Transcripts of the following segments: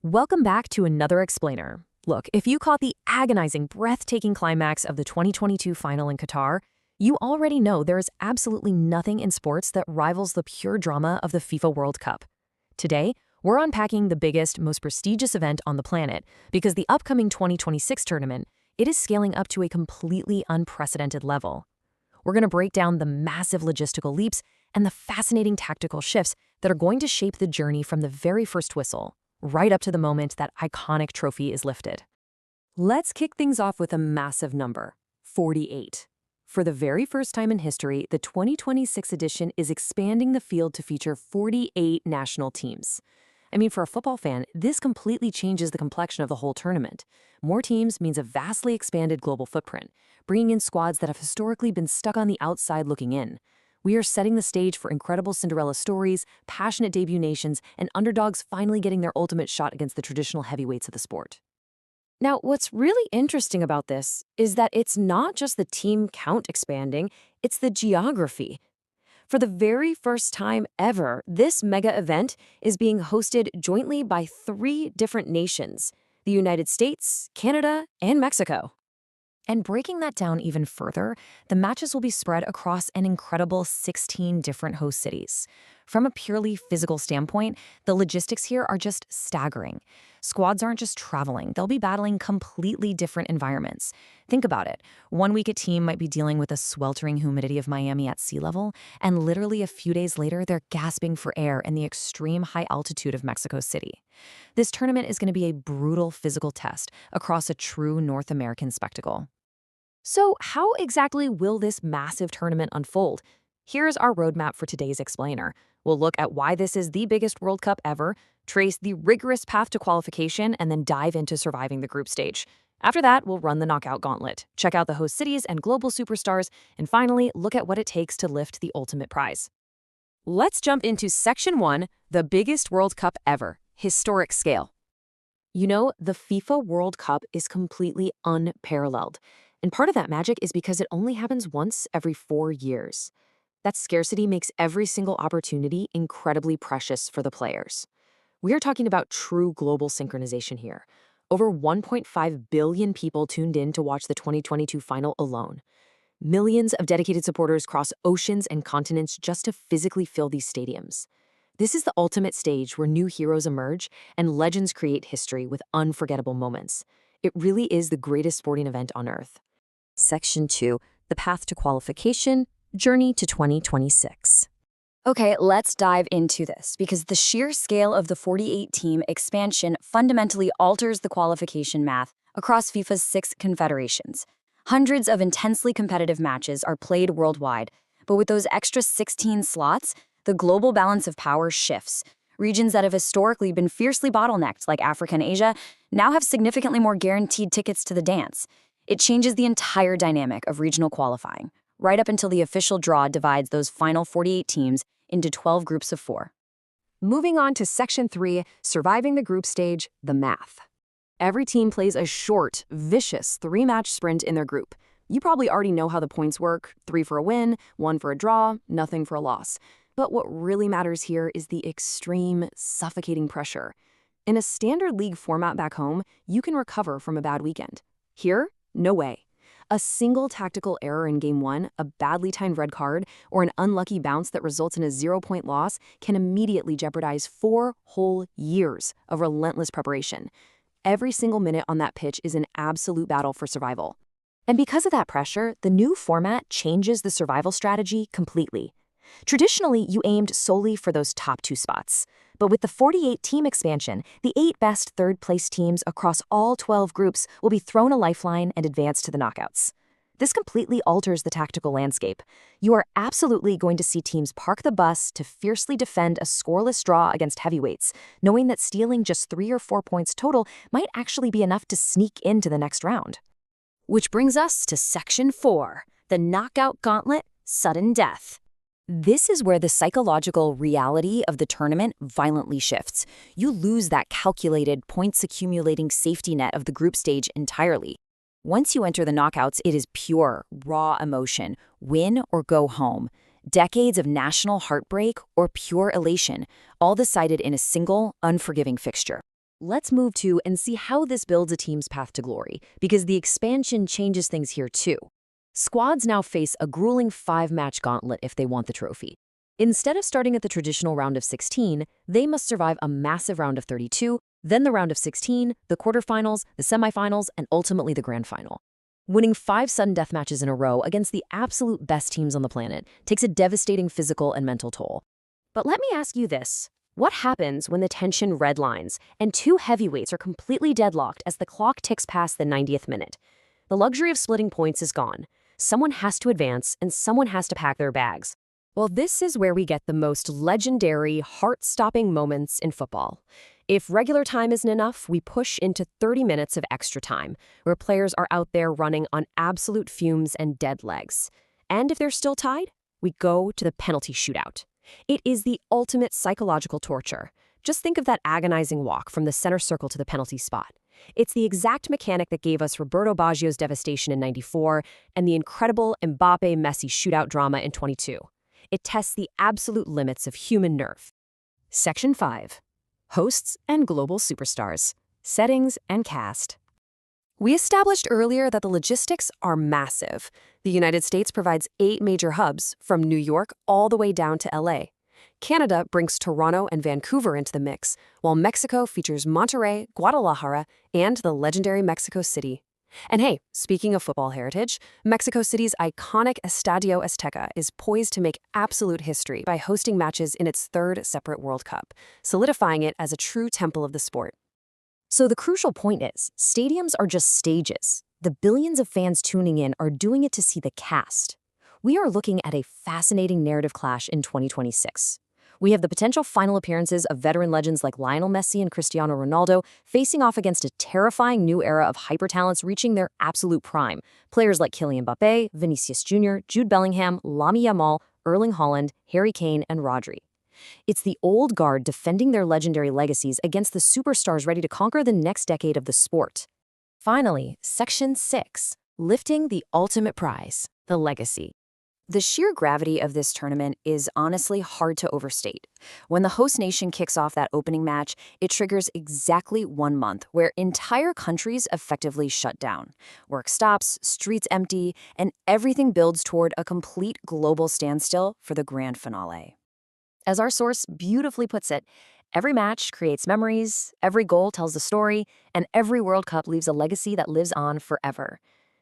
Welcome back to another explainer. Look, if you caught the agonizing, breathtaking climax of the 2022 final in Qatar, you already know there is absolutely nothing in sports that rivals the pure drama of the FIFA World Cup. Today, we're unpacking the biggest, most prestigious event on the planet because the upcoming 2026 tournament, it is scaling up to a completely unprecedented level. We're going to break down the massive logistical leaps and the fascinating tactical shifts that are going to shape the journey from the very first whistle right up to the moment that iconic trophy is lifted. Let's kick things off with a massive number, 48. For the very first time in history, the 2026 edition is expanding the field to feature 48 national teams. I mean, for a football fan, this completely changes the complexion of the whole tournament. More teams means a vastly expanded global footprint, bringing in squads that have historically been stuck on the outside looking in. We are setting the stage for incredible Cinderella stories, passionate debut nations, and underdogs finally getting their ultimate shot against the traditional heavyweights of the sport. Now, what's really interesting about this is that it's not just the team count expanding, it's the geography. For the very first time ever, this mega event is being hosted jointly by 3 different nations: the United States, Canada, and Mexico. And breaking that down even further, the matches will be spread across an incredible 16 different host cities. From a purely physical standpoint, the logistics here are just staggering. Squads aren't just traveling, they'll be battling completely different environments. Think about it. One week a team might be dealing with the sweltering humidity of Miami at sea level, and literally a few days later, they're gasping for air in the extreme high altitude of Mexico City. This tournament is going to be a brutal physical test across a true North American spectacle. So how exactly will this massive tournament unfold? Here's our roadmap for today's explainer. We'll look at why this is the biggest World Cup ever, trace the rigorous path to qualification, and then dive into surviving the group stage. After that, we'll run the knockout gauntlet, check out the host cities and global superstars, and finally, look at what it takes to lift the ultimate prize. Let's jump into Section 1, the biggest World Cup ever, historic scale. You know, the FIFA World Cup is completely unparalleled. And part of that magic is because it only happens once every 4 years. That scarcity makes every single opportunity incredibly precious for the players. We are talking about true global synchronization here. Over 1.5 billion people tuned in to watch the 2022 final alone. Millions of dedicated supporters cross oceans and continents just to physically fill these stadiums. This is the ultimate stage where new heroes emerge and legends create history with unforgettable moments. It really is the greatest sporting event on Earth. Section 2, the path to qualification, journey to 2026. Okay, let's dive into this because the sheer scale of the 48-team expansion fundamentally alters the qualification math across FIFA's 6 confederations. Hundreds of intensely competitive matches are played worldwide, but with those extra 16 slots, the global balance of power shifts. Regions that have historically been fiercely bottlenecked, like Africa and Asia, now have significantly more guaranteed tickets to the dance. It changes the entire dynamic of regional qualifying, right up until the official draw divides those final 48 teams into 12 groups of 4. Moving on to Section 3, surviving the group stage, the math. Every team plays a short, vicious 3-match sprint in their group. You probably already know how the points work: 3 for a win, 1 for a draw, nothing for a loss. But what really matters here is the extreme, suffocating pressure. In a standard league format back home, you can recover from a bad weekend. Here, no way. A single tactical error in Game 1, a badly timed red card, or an unlucky bounce that results in a 0-point loss can immediately jeopardize 4 whole years of relentless preparation. Every single minute on that pitch is an absolute battle for survival. And because of that pressure, the new format changes the survival strategy completely. Traditionally, you aimed solely for those top 2 spots. But with the 48-team expansion, the 8 best third-place teams across all 12 groups will be thrown a lifeline and advance to the knockouts. This completely alters the tactical landscape. You are absolutely going to see teams park the bus to fiercely defend a scoreless draw against heavyweights, knowing that stealing just 3 or 4 points total might actually be enough to sneak into the next round. Which brings us to Section 4, the knockout gauntlet, sudden death. This is where the psychological reality of the tournament violently shifts. You lose that calculated, points-accumulating safety net of the group stage entirely. Once you enter the knockouts, it is pure, raw emotion, win or go home. Decades of national heartbreak or pure elation, all decided in a single, unforgiving fixture. let's move to and see how this builds a team's path to glory, because the expansion changes things here too. Squads now face a grueling 5-match gauntlet if they want the trophy. Instead of starting at the traditional round of 16, they must survive a massive round of 32, then the round of 16, the quarterfinals, the semifinals, and ultimately the grand final. Winning 5 sudden death matches in a row against the absolute best teams on the planet takes a devastating physical and mental toll. But let me ask you this. What happens when the tension redlines and 2 heavyweights are completely deadlocked as the clock ticks past the 90th minute? The luxury of splitting points is gone. Someone has to advance and someone has to pack their bags. Well, this is where we get the most legendary, heart-stopping moments in football. If regular time isn't enough, we push into 30 minutes of extra time, where players are out there running on absolute fumes and dead legs. And if they're still tied, we go to the penalty shootout. It is the ultimate psychological torture. Just think of that agonizing walk from the center circle to the penalty spot. It's the exact mechanic that gave us Roberto Baggio's devastation in '94 and the incredible Mbappe-Messi shootout drama in '22. It tests the absolute limits of human nerve. Section 5. Hosts and Global Superstars. Settings and Cast. We established earlier that the logistics are massive. The United States provides 8 major hubs, from New York all the way down to LA. Canada brings Toronto and Vancouver into the mix, while Mexico features Monterrey, Guadalajara, and the legendary Mexico City. And hey, speaking of football heritage, Mexico City's iconic Estadio Azteca is poised to make absolute history by hosting matches in its 3rd separate World Cup, solidifying it as a true temple of the sport. So the crucial point is, stadiums are just stages. The billions of fans tuning in are doing it to see the cast. We are looking at a fascinating narrative clash in 2026. We have the potential final appearances of veteran legends like Lionel Messi and Cristiano Ronaldo facing off against a terrifying new era of hypertalents reaching their absolute prime. Players like Kylian Mbappe, Vinicius Jr., Jude Bellingham, Lamine Yamal, Erling Haaland, Harry Kane, and Rodri. It's the old guard defending their legendary legacies against the superstars ready to conquer the next decade of the sport. Finally, Section 6. Lifting the ultimate prize, the legacy. The sheer gravity of this tournament is honestly hard to overstate. When the host nation kicks off that opening match, it triggers exactly 1 month where entire countries effectively shut down. Work stops, streets empty, and everything builds toward a complete global standstill for the grand finale. As our source beautifully puts it, every match creates memories, every goal tells a story, and every World Cup leaves a legacy that lives on forever.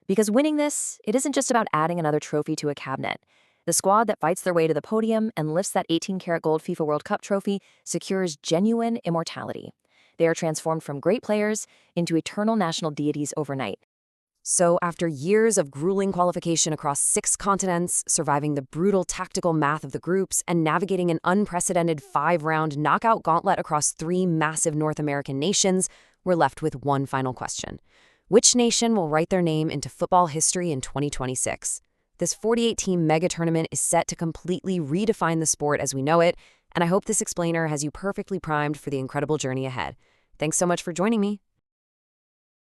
Because winning this, it isn't just about adding another trophy to a cabinet. The squad that fights their way to the podium and lifts that 18-karat gold FIFA World Cup trophy secures genuine immortality. They are transformed from great players into eternal national deities overnight. So after years of grueling qualification across 6 continents, surviving the brutal tactical math of the groups, and navigating an unprecedented 5-round knockout gauntlet across 3 massive North American nations, we're left with one final question. Which nation will write their name into football history in 2026? This 48-team mega tournament is set to completely redefine the sport as we know it, and I hope this explainer has you perfectly primed for the incredible journey ahead. Thanks so much for joining me.